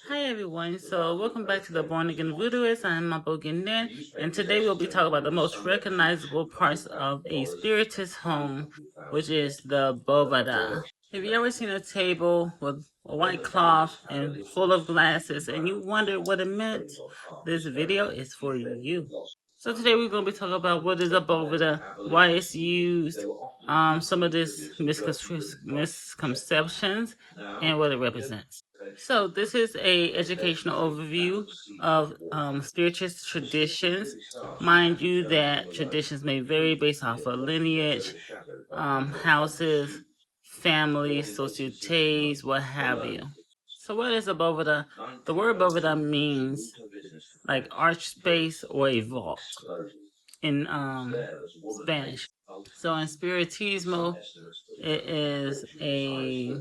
Hi everyone, so welcome back to the Born Again Voodooist. I'm Mambo again, and today we'll be talking about the most recognizable parts of a spiritist home, which is the Boveda. Have you ever seen a table with a white cloth and full of glasses and you wondered what it meant? This video is for you. So today we're going to be talking about what is a Boveda, why it's used, some of this misconceptions, and what it represents. So this is a educational overview of Spiritist traditions. Mind you that traditions may vary based off of lineage, houses, families, societies, what have you. So what is a Boveda? The word Boveda means like arch space or a vault in Spanish. So in Spiritismo, it is a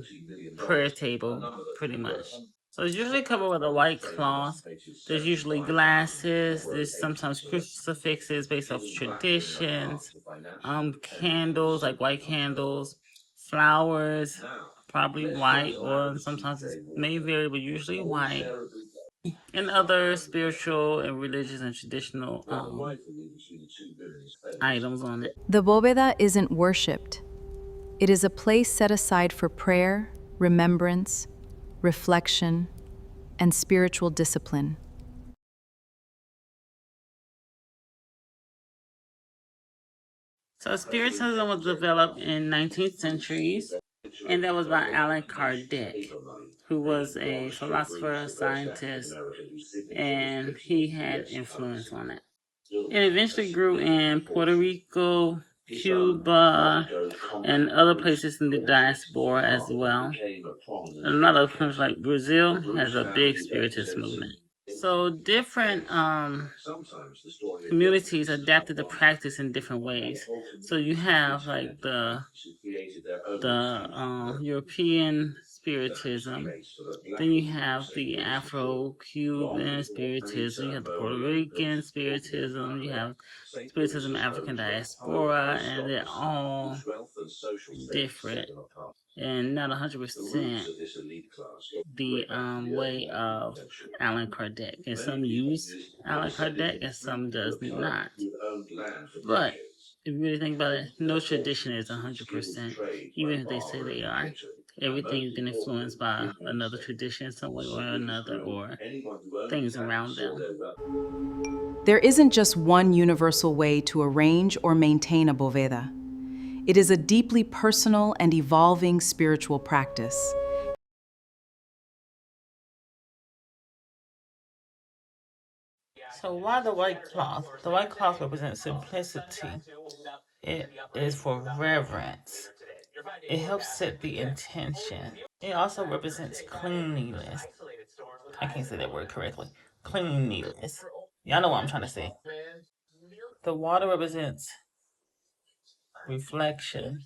prayer table, pretty much. So it's usually covered with a white cloth. There's usually glasses. There's sometimes crucifixes based off traditions. Candles, like white candles. Flowers, probably white, or sometimes it may vary, but usually white. And other spiritual and religious and traditional items on it. The Bóveda isn't worshipped. It is a place set aside for prayer, remembrance, reflection, and spiritual discipline. So Spiritism was developed in 19th centuries, and that was by Allan Kardec, who was a philosopher, scientist, and he had influence on it. It eventually grew in Puerto Rico, Cuba, and other places in the diaspora as well. A lot of countries like Brazil has a big spiritist movement. So different communities adapted the practice in different ways. So you have like the European Spiritism, then you have the Afro-Cuban Spiritism, you have the Puerto Rican Spiritism, you have Spiritism African diaspora, and they're all different and not 100% the way of Allan Kardec. And some use Allan Kardec and some does not. But if you really think about it, no tradition is 100%, even if they say they are. Everything has been influenced by another tradition, some way or another, or things around them. There isn't just one universal way to arrange or maintain a Bóveda. It is a deeply personal and evolving spiritual practice. So why the white cloth? The white cloth represents simplicity. It is for reverence. It helps set the intention. It also represents cleanliness. I can't say that word correctly. Cleanliness. Y'all know what I'm trying to say. The water represents reflection.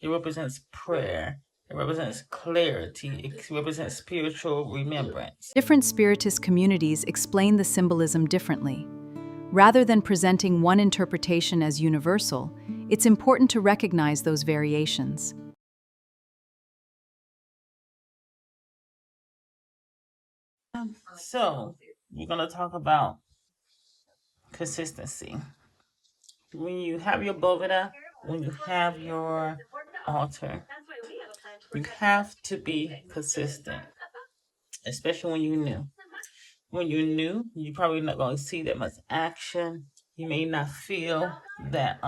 It represents prayer. It represents clarity. It represents spiritual remembrance. Different Spiritist communities explain the symbolism differently. Rather than presenting one interpretation as universal, it's important to recognize those variations. So, we're going to talk about consistency. When you have your Boveda, when you have your altar, you have to be consistent, especially when you're new. When you're new, you're probably not going to see that much action. You may not feel that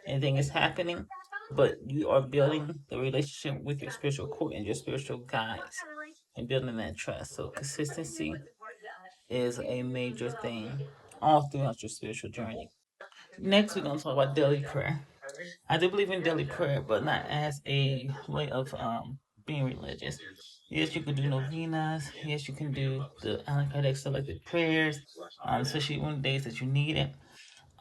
anything is happening, but you are building the relationship with your spiritual core and your spiritual guides and building that trust. So consistency is a major thing all throughout your spiritual journey. Next, we're going to talk about daily prayer. I do believe in daily prayer, but not as a way of being religious. Yes, you can do novenas. Yes, you can do the Allan Kardec selected prayers, especially on days that you need it.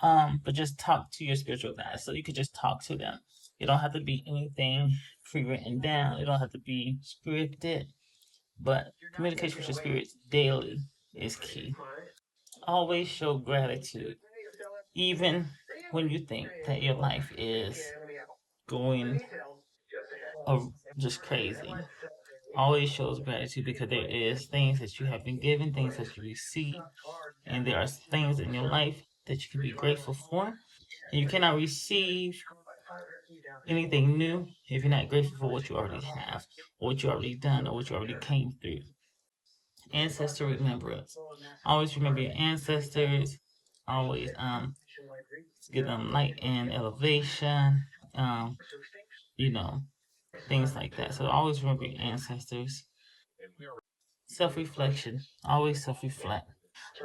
But just talk to your spiritual guides. So you can just talk to them. You don't have to be anything pre-written down. You don't have to be scripted. But communication with your spirits daily is key. Always show gratitude, even when you think that your life is going just crazy. always shows gratitude because there is things that you have been given, things that you receive, and there are things in your life that you can be grateful for. And you cannot receive anything new if you're not grateful for what you already have, or what you already done, or what you already came through. Ancestor remembrance. Always remember your ancestors. Always give them light and elevation. Um, you know, things like that. So always remember your ancestors. Self-reflection. Always self-reflect.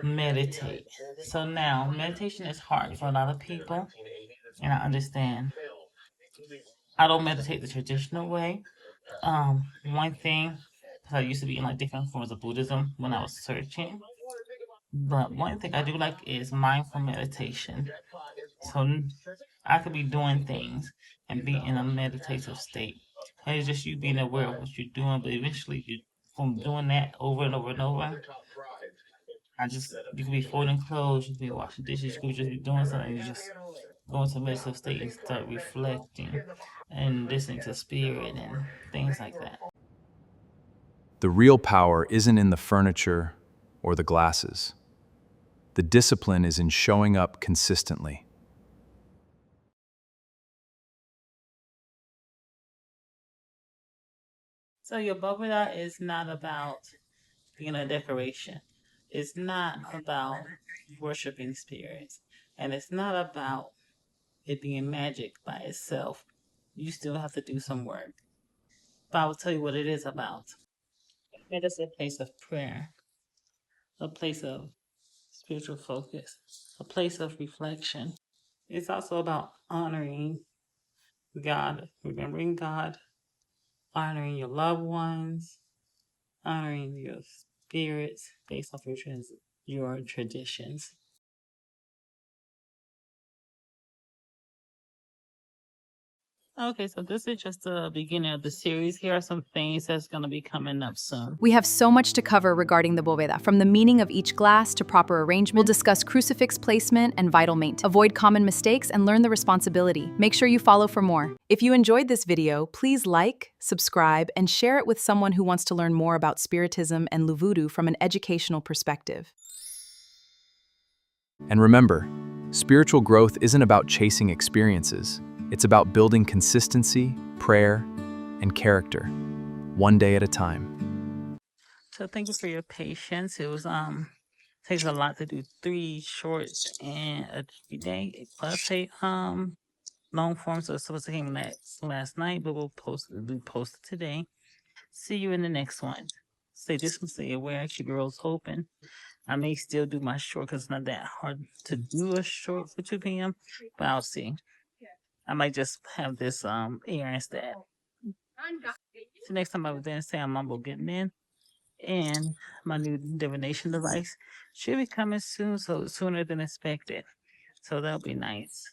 Meditate. So now, meditation is hard for a lot of people, and I understand. I don't meditate the traditional way. One thing, 'cause I used to be in like different forms of Buddhism when I was searching, but one thing I do like is mindful meditation. So I could be doing things and be in a meditative state. And it's just you being aware of what you're doing, but eventually you, from doing that over and over and over, you could be folding clothes, you could be washing dishes, you could just be doing something, you just go into a meditative state and start reflecting and listening to spirit and things like that. The real power isn't in the furniture or the glasses. The discipline is in showing up consistently. So your Boveda is not about being a decoration. It's not about worshiping spirits. And it's not about it being magic by itself. You still have to do some work. But I will tell you what it is about. It is a place of prayer, a place of spiritual focus, a place of reflection. It's also about honoring God, remembering God, honoring your loved ones, honoring your spirits based off your traditions. Okay, so this is just the beginning of the series. Here are some things that's going to be coming up soon. We have so much to cover regarding the Boveda, from the meaning of each glass to proper arrangement. We'll discuss crucifix placement and vital maintenance. Avoid common mistakes and learn the responsibility. Make sure you follow for more. If you enjoyed this video, please like, subscribe, and share it with someone who wants to learn more about Spiritism and Voodoo from an educational perspective. And remember, spiritual growth isn't about chasing experiences. It's about building consistency, prayer, and character, one day at a time. So thank you for your patience. It was takes a lot to do 3 shorts and a day plus a long form. So it's supposed to came last night, but we'll post it today. See you in the next one. Stay distant, stay aware, keep your roads open. I may still do my short because it's not that hard to do a short for 2 p.m. But I'll see. I might just have this air instead. So next time I was there and say I'm Mambo getting in. And my new divination device should be coming soon, so sooner than expected. So that'll be nice.